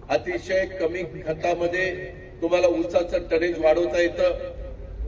अतिशय कमी खतामध्ये तुम्हाला ऊसाचं टनेज वाढवता येतं.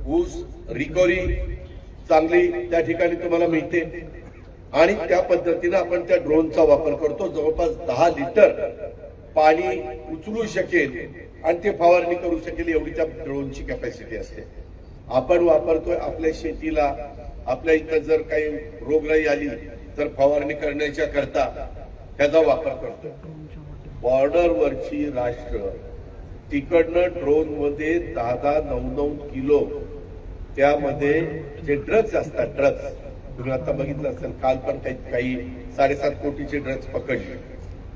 ऊस रिकव्हरी चांगली त्या ठिकाणी तुम्हाला मिळते आणि त्या पद्धतीने आपण त्या ड्रोनचा वापर करतो. जवळपास 10 लिटर पाणी उचलू शकेल आणि ते फवारणी करू शकेल एवढी त्या ड्रोनची कॅपॅसिटी असते. आपण वापरतोय आपल्या शेतीला. आपल्या इथं जर काही रोगराई आली तर फवारणी करण्याच्या करता त्याचा वापर करतो. बॉर्डरवरची राष्ट्र तिकडनं ड्रोन मध्ये 10-10, 9-9 किलो त्यामध्ये जे ड्रग्ज असतात, ड्रग्ज तुम्ही आता बघितलं असेल, काल पण काही 7.5 कोटीचे ड्रग्ज पकडले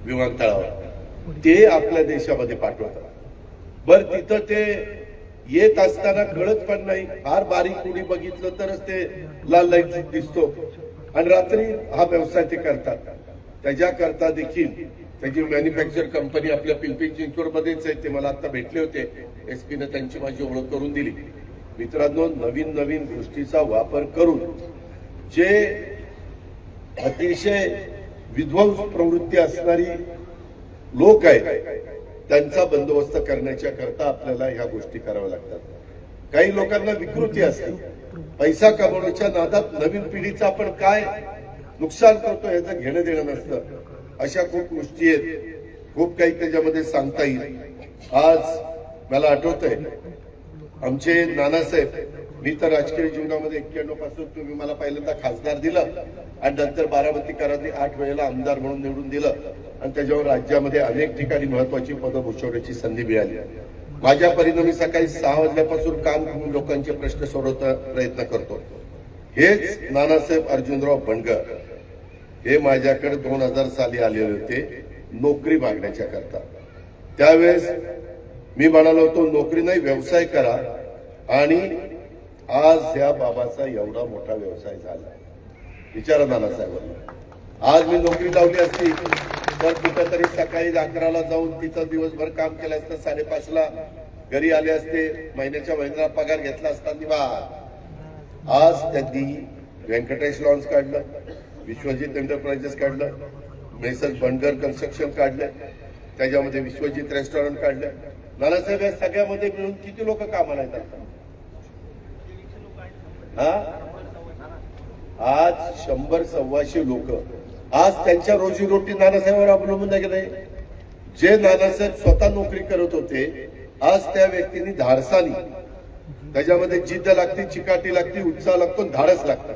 विमानतळावर, ते आपल्या देशामध्ये पाठवतात. बर तिथं ते येत असताना कळत पण नाही, फार बारीक कुणी बघितलं तरच ते लाल लाईट दिसतो आणि रात्री हा व्यवसाय ते करतात. त्याच्याकरता देखील त्याची मॅन्युफॅक्चर कंपनी आपल्या पिंपरी चिंचवडमध्येच आहे. ते मला आता भेटले होते, एसपीने त्यांची माझी ओळख करून दिली. मित्रांनो, नवीन नवीन गोष्टीचा वापर करून जे अतिशय विध्वंस प्रवृत्ती असणारी लोक आहेत त्यांचा बंदोबस्त करण्याच्या करता आपल्याला ह्या गोष्टी कराव्या लागतात. काही लोकांना विकृती असते, पैसा कमवण्याच्या नादात नवीन पिढीचं आपण काय नुकसान करतो याचं घेणं देणं नसतं. अशा खूप गोष्टी आहेत, खूप काही त्याच्यामध्ये सांगता येईल. आज मला आठवतंय आमचे नानासाहेब, मी तर राजकीय जीवनामध्ये 91 पासून तुम्ही मला पहिल्यांदा खासदार दिलं आणि नंतर बारामतीकरांनी 8 वेळेला आमदार म्हणून निवडून दिलं आणि त्याच्यावर राज्यामध्ये अनेक ठिकाणी महत्वाची पदं भूषवण्याची संधी मिळाली. माझ्या परीने मी सकाळी 6 वाजल्यापासून काम करून लोकांचे प्रश्न सोडवण्याचा प्रयत्न करतो. हेच नानासाहेब अर्जुनराव बनगर हे माझ्याकडे 2000 साली आलेले होते नोकरी मागण्याच्या करता. त्यावेळेस मी म्हणालो होतो नोकरी नाही व्यवसाय करा, आणि आज या बाबाचा एवढा मोठा व्यवसाय झाला. विचारा नानासाहेबांना, आज मी नोकरी लावली असती तर कुठेतरी सकाळी 11ला जाऊन तिथं दिवसभर काम केलं असतं, 5:30ला घरी आले असते, महिन्याच्या महिन्याला पगार घेतला असता निवांत. आज त्यांनी व्यंकटेश लॉन्स काढलं, विश्वजित एंटरप्राइजेस काढलं, मेसर्स बनगर कन्स्ट्रक्शन काढलं, त्याच्यामध्ये विश्वजित रेस्टॉरंट काढलं. नानासाहेब या सगळ्यामध्ये मिळून किती लोक कामाला येतात? आज 100-125 लोक. आज त्यांच्या रोजीरोटी नानासाहेबांवर अवलंबून आहे की नाही? जे नानासाहेब स्वतः नोकरी करत होते, आज त्या व्यक्तींनी धाडसानी, त्याच्यामध्ये जिद्द लागते, चिकाटी लागते, उत्साह लागतो, धाडस लागतं.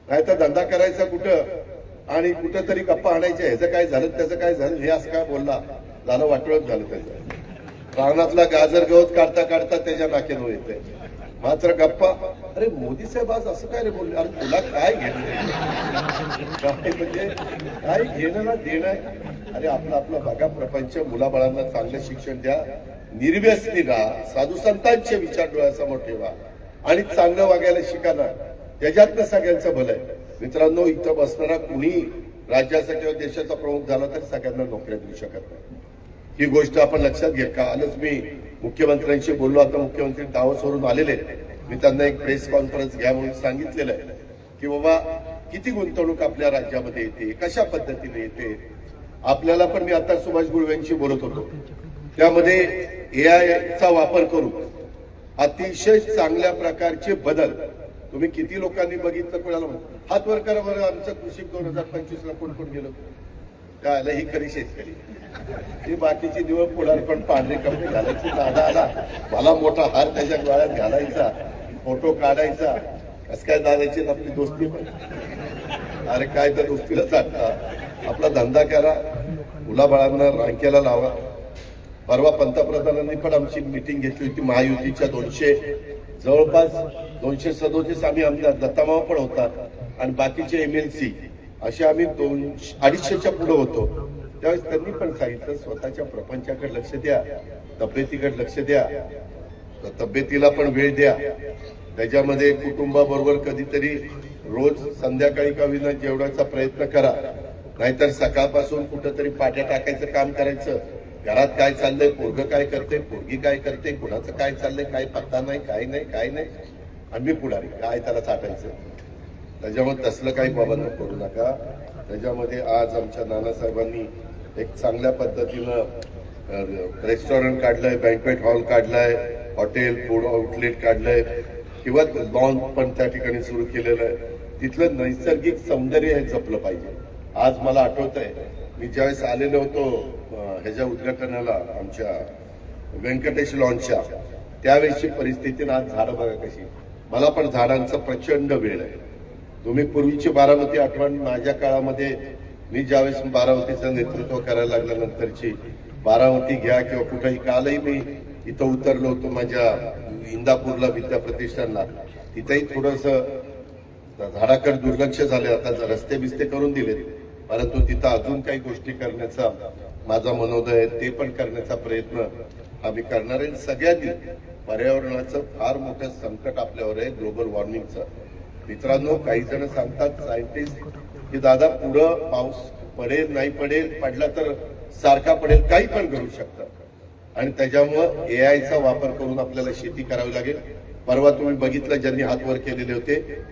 नाही तर धंदा करायचा कुठं आणि कुठंतरी गप्पा आणायच्या, ह्याचं काय झालं त्याचं काय झालं हे असं काय बोलला, झालं वाटोळत झालं त्याचं. रानातला गाजर गवत काढता काढता त्याच्या नाकेनं येते, मात्र गप्पा. अरे मोदी साहेब आज असं काय रे बोलले? अरे तुला काय घेणं काय म्हणजे काय घेणं ना देणं? अरे आपलं बघा प्रपंच, मुलाबाळांना चांगलं शिक्षण द्या, निर्व्यसनी राहा, साधू संतांचे विचार डोळ्यासमोर ठेवा आणि चांगलं वागायला शिका ना. त्याच्यातनं सगळ्यांचं भलं आहे. मित्रांनो, इथं बसणारा कुणी राज्यासाठी देशाचा प्रमुख झाला तर सगळ्यांना नोकऱ्या देऊ शकत नाही. ही गोष्ट आपण लक्षात घ्या. कालच मी मुख्यमंत्र्यांशी बोललो, आता मुख्यमंत्री दावोसवरून आलेले, मी त्यांना एक प्रेस कॉन्फरन्स घ्या म्हणून सांगितलेलं आहे की बाबा किती गुंतवणूक आपल्या राज्यामध्ये येते, कशा पद्धतीने येते. आपल्याला पण मी आता सुभाष गुळवेंशी बोलत होतो, त्यामध्ये AI चा वापर करून अतिशय चांगल्या प्रकारचे बदल. तुम्ही किती लोकांनी बघितलं, कोणाला हात वर करा बरं, आमचं कृषी 2025ला कोण कोण गेलो? काय ही खरी शेतकरी, ही बाकीची दिवळ पुढार पण पांढरे कपडे घालायची, दादा आला मला मोठा हार त्याच्या गळ्यात घालायचा, फोटो काढायचा. असं काय दादाची आपली दोस्ती पण? अरे काय तर दोस्तीला चालता, आपला धंदा करा, मुलाबाळांना रांकेला लावा. परवा पंतप्रधानांनी पण आमची मिटिंग घेतली होती महायुतीच्या. जवळपास 237 आम्ही आमदार, दत्तामाव पण होता आणि बाकीचे MLC असे आम्ही 200-250च्या पुढे होतो. त्यावेळेस त्यांनी पण सांगितलं स्वतःच्या प्रपंचाकडे लक्ष द्या, तब्येतीकडे लक्ष द्या, तब्येतीला पण वेळ द्या. त्याच्यामध्ये कुटुंबाबरोबर कधीतरी रोज संध्याकाळी का विना जेवणाचा प्रयत्न करा, नाहीतर सकाळपासून कुठंतरी पाट्या टाकायचं काम करायचं. घरात काय चाललंय, पोरगं काय करते, पोरगी काय करते, कुणाचं काय चाललंय काय पत्ता नाही, काय नाही. आणि मी पुढारी काय त्याला चाटायचं. त्याच्यामुळे तसलं काही बाबांना करू नका. त्याच्यामध्ये आज आमच्या नानासाहेबांनी एक चांगल्या पद्धतीनं रेस्टॉरंट काढलंय, बँक्वेट हॉल काढलाय, हॉटेल फूड आउटलेट काढलंय किंवा लॉन पण त्या ठिकाणी सुरू केलेलं आहे. तिथलं नैसर्गिक सौंदर्य हे जपलं पाहिजे. आज मला आठवत आहे, मी ज्यावेळेस आलेलो होतो ह्याच्या उद्घाटनाला आमच्या व्यंकटेश लॉनच्या, त्यावेळेची परिस्थिती आज झाडं बघा कशी. मला पण झाडांचा प्रचंड वेळ आहे. तुम्ही पूर्वीची बारामती आठवण, माझ्या काळामध्ये मी ज्यावेळेस बारामतीचं नेतृत्व करायला लागल्यानंतरची बारामती घ्या किंवा कुठेही, कालही मी इथं उतरलो होतो माझ्या इंदापूरला विद्या प्रतिष्ठानला, तिथेही थोडस झाडाकडे दुर्लक्ष झाले. आता रस्ते बिस्ते करून दिलेत, परंतु तिथं अजून काही गोष्टी करण्याचा माझा मनोदय, ते पण करण्याचा प्रयत्न आम्ही करणार आहे. सगळ्यांनी पर्यावरणाचं फार मोठं संकट आपल्यावर आहे, ग्लोबल वॉर्मिंगचं. मित्रांनो, काही जण सांगतात सायंटिस्ट की दादा पुढं पाऊस पडेल, नाही पडेल, पडला तर सारखा पडेल, काही पण घडू शकतं. आणि त्याच्यामुळं एआयचा वापर करून आपल्याला शेती करावी लागेल. परवा तुम्ही बघितलं, ज्यांनी हात वर केलेले होते,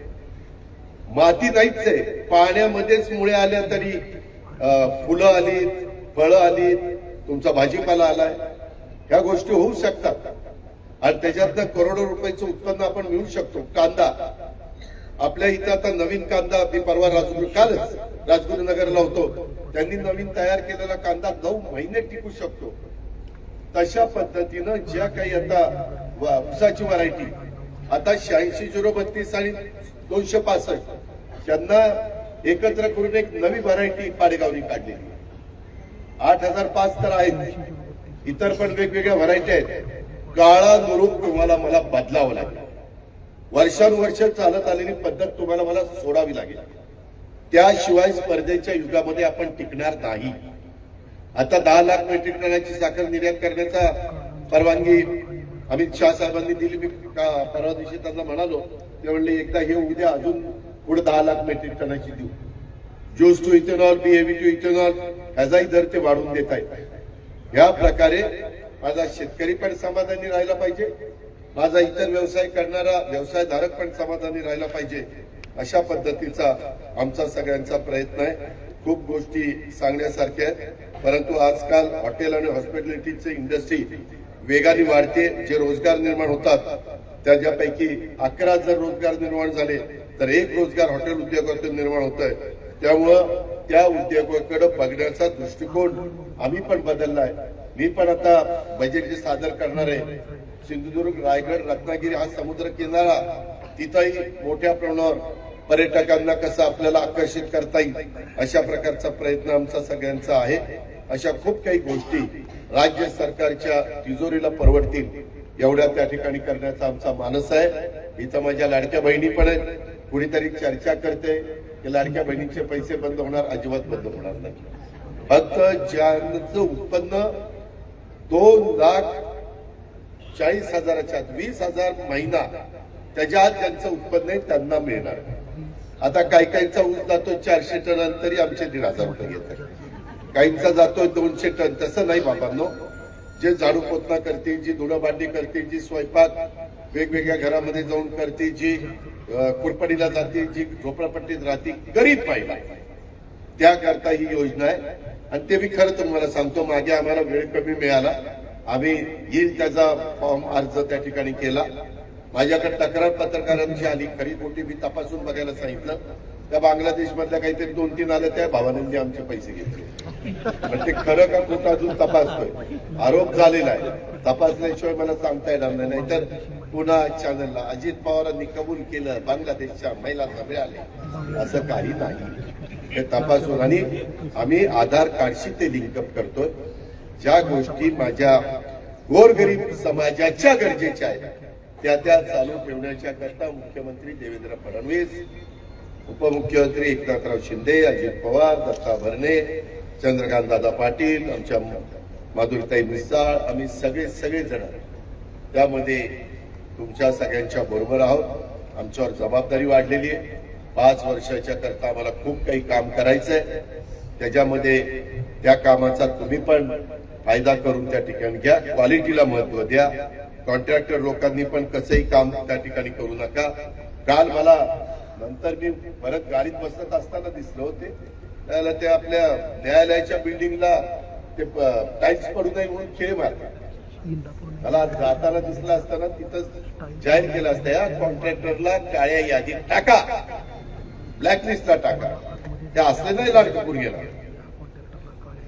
माती नाहीच आहे, पाण्यामध्येच मुळे आल्या तरी फुलं आली, फळं आली, तुमचा भाजीपाला आलाय. ह्या गोष्टी होऊ शकतात आणि त्याच्यातनं करोडो रुपयाचं उत्पन्न आपण मिळू शकतो. कांदा आपल्या इथं आता नवीन कांदा, मी परवा कालच राजगुरुनगरला होतो, त्यांनी नवीन तयार केलेला कांदा 9 महिने टिकू शकतो. तशा पद्धतीनं ज्या काही आता ऊसाची व्हरायटी, आता 86-032 आणि 265 त्यांना एकत्र करून एक नवी व्हरायटी पाडेगावनी काढलेली. 8005 तर आहेत, इतर पण वेगवेगळ्या व्हरायटी आहेत. काळानुरूप तुम्हाला मला बदलावं लागेल. वर्षानुवर्ष चालत आलेली पद्धत तुम्हाला मला सोडावी लागेल. त्याशिवाय स्पर्धेच्या युगामध्ये आपण टिकणार नाही. आता 10 लाख मेट्रिक टनाची साखर निर्यात करण्याचा परवानगी अमित शाह साहेबांनी दिली. मी परवा दिवशी त्यांना म्हणालो, ते म्हणले एकदा हे उद्या अजून पुढे 10 लाख मेट्रिक टनाची देऊ. ज्यूस टू इथेनॉल, बीएबी टू इथेनॉल ह्याचाही दर ते वाढवून देत आहेत. या प्रकारे माझा शेतकरी पण समाधानी राहिला पाहिजे, माझा इतर व्यवसाय करणारा व्यवसायधारक पण समाधानी राहिला पाहिजे. अशा पद्धतीचा आमचा सगळ्यांचा प्रयत्न आहे. खूप गोष्टी सांगण्यासारख्या आहेत, परंतु आजकाल हॉटेल आणि हॉस्पिटॅलिटीची इंडस्ट्री वेगाने वाढते. जे रोजगार निर्माण होतात त्याच्यापैकी 11 जर रोजगार निर्माण झाले तर 1 रोजगार हॉटेल उद्योगातून निर्माण होत आहे. त्यामुळं त्या उद्योगाकडे बघण्याचा दृष्टिकोन आम्ही पण बदललाय. मी पण आता बजेट जे सादर करणार आहे, सिंधुदुर्ग, रायगड, रत्नागिरी हा समुद्र किनारा, तिथंही मोठ्या प्रमाणावर पर्यटकांना कसं आपल्याला आकर्षित करता येईल अशा प्रकारचा प्रयत्न आमचा सगळ्यांचा आहे. अशा खूप काही गोष्टी राज्य सरकारच्या तिजोरीला परवडतील एवढ्या त्या ठिकाणी करण्याचा आमचा मानस आहे. इथं माझ्या लाडक्या बहिणी पण आहेत. कुणीतरी चर्चा करते की लाडक्या बहिणींचे पैसे बंद होणार, अजिबात बंद होणार नाही. फक्त ज्यांचं उत्पन्न 2,40,000च्या 20,000 महिना त्याच्या आत ज्यांचं उत्पन्न आहे त्यांना मिळणार. आता काही काहींचा ऊस जातोय 400 टन, तरी आमचे 1,500 रुपये घेतात. काहींचा जातोय 200 टन. तसं नाही बाबांनो. जे झाडू पोतना करतील, जी धुणं भांडी करतील, जी स्वयंपाक वेगवेगळ्या घरामध्ये जाऊन करतील, जी कुरपडीला जातील, जी झोपडपट्टीत राहतील, गरीब महिला, त्याकरता ही योजना आहे. आणि ते मी खरं तुम्हाला सांगतो, मागे आम्हाला वेळ कमी मिळाला, आम्ही येईल त्याचा फॉर्म अर्ज त्या ठिकाणी केला. माझ्याकडे तक्रार पत्रकारांची आली, खरी खोटी मी तपासून बघायला सांगितलं. त्या बांगलादेश मधल्या काहीतरी 2-3 आल्या, त्या भावानंदी आमचे पैसे घेतले. पण ते खरं का खोटं अजून तपासतोय. आरोप झालेला आहे, तपासल्याशिवाय मला सांगता येणार नाही. नाहीतर पुन्हा चॅनलला अजित पवारांनी कबूल केलं, बांगलादेशच्या महिलांना मिळाले, असं काही नाही. हे तपासून, आणि आम्ही आधार कार्डशी ते लिंकअप करतोय. ज्या गोष्टी माझ्या गोरगरीब समाजाच्या गरजेच्या आहेत त्या चालू ठेवण्याच्या करता मुख्यमंत्री देवेंद्र फडणवीस, उपमुख्यमंत्री एकनाथराव शिंदे, अजित पवार, दत्ता भरणे, चंद्रकांत दादा पाटील, आमच्या माधुरीताई मिसाळ, आम्ही सगळेजण त्यामध्ये तुमच्या सगळ्यांच्या बरोबर आहोत. आमच्यावर जबाबदारी वाढलेली आहे. 5 वर्षाच्या करता आम्हाला खूप काही काम करायचंय. त्याच्यामध्ये त्या कामाचा तुम्ही पण फायदा करून त्या ठिकाणी घ्या. क्वालिटीला महत्व द्या. कॉन्ट्रॅक्टर लोकांनी पण कसंही काम त्या ठिकाणी करू नका. काल मला नंतर मी परत गाडीत बसत असताना दिसलं होते, त्याला ते आपल्या न्यायालयाच्या बिल्डिंगला ते टाईल्स पडू नये म्हणून खेळ मारतात. मला जाताना दिसलं असताना तिथं जाहीर केलं असतं, या कॉन्ट्रॅक्टरला काळ्या यादीत टाका, ब्लॅकलिस्टला टाका. ते असले नाही लाडकपूर गेला.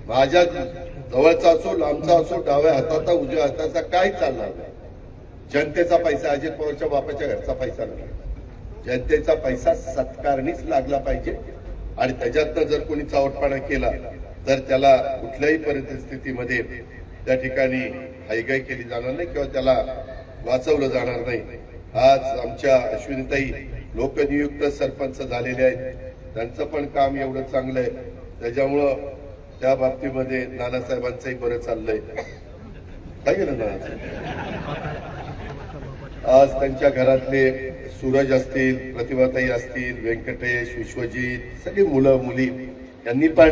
माझ्या जवळचा असो लांबचा असो, डाव्या हाताचा उजव्या हाताचा काय चालणार नाही. जनतेचा पैसा, अजित पवारच्या बापाच्या घरचा पैसा नाही. जनतेचा पैसा सत्कारणीच लागला पाहिजे आणि त्याच्यातनं जर कोणी चावटपणा केला तर त्याला कुठल्याही परिस्थितीमध्ये त्या ठिकाणी हायगाई केली जाणार नाही किंवा त्याला वाचवलं जाणार नाही. आज आमच्या अश्विनीताई लोकनियुक्त सरपंच झालेले आहेत. त्यांचं पण काम एवढं चांगलं आहे, त्याच्यामुळं त्या बाबतीमध्ये नानासाहेबांचंही बरं चाललंय. काय केलं नानासाहेब? आज त्यांच्या घरातले सूरज असतील, प्रतिभाताई असतील, व्यंकटेश, विश्वजित, सगळी मुलं मुली यांनी पण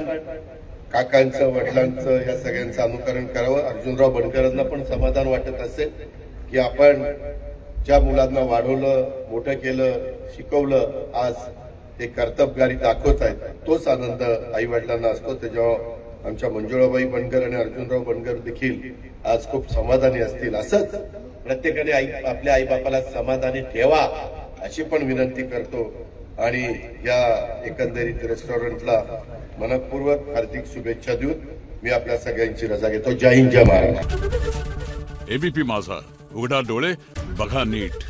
काकांचं वडिलांचं या सगळ्यांचं अनुकरण करावं. अर्जुनराव बनकरांना पण समाधान वाटत असेल की आपण ज्या मुलांना वाढवलं, मोठं केलं, शिकवलं, आज ते कर्तबगारी दाखवत आहेत, तोच आनंद आई वडिलांना असतो. त्याच्यावर आमच्या मंजुळाबाई बनकर आणि अर्जुनराव बनकर देखील आज खूप समाधानी असतील. असंच प्रत्येकाने आपल्या आईबापाला समाधानी ठेवा अशी पण विनंती करतो आणि या एकंदरीत रेस्टॉरंटला मनपूर्वक हार्दिक शुभेच्छा देऊन मी आपल्या सगळ्यांची रजा घेतो. जय हिंद, जय महाराष्ट्र. एबीपी माझा, उघडा डोळे बघा नीट.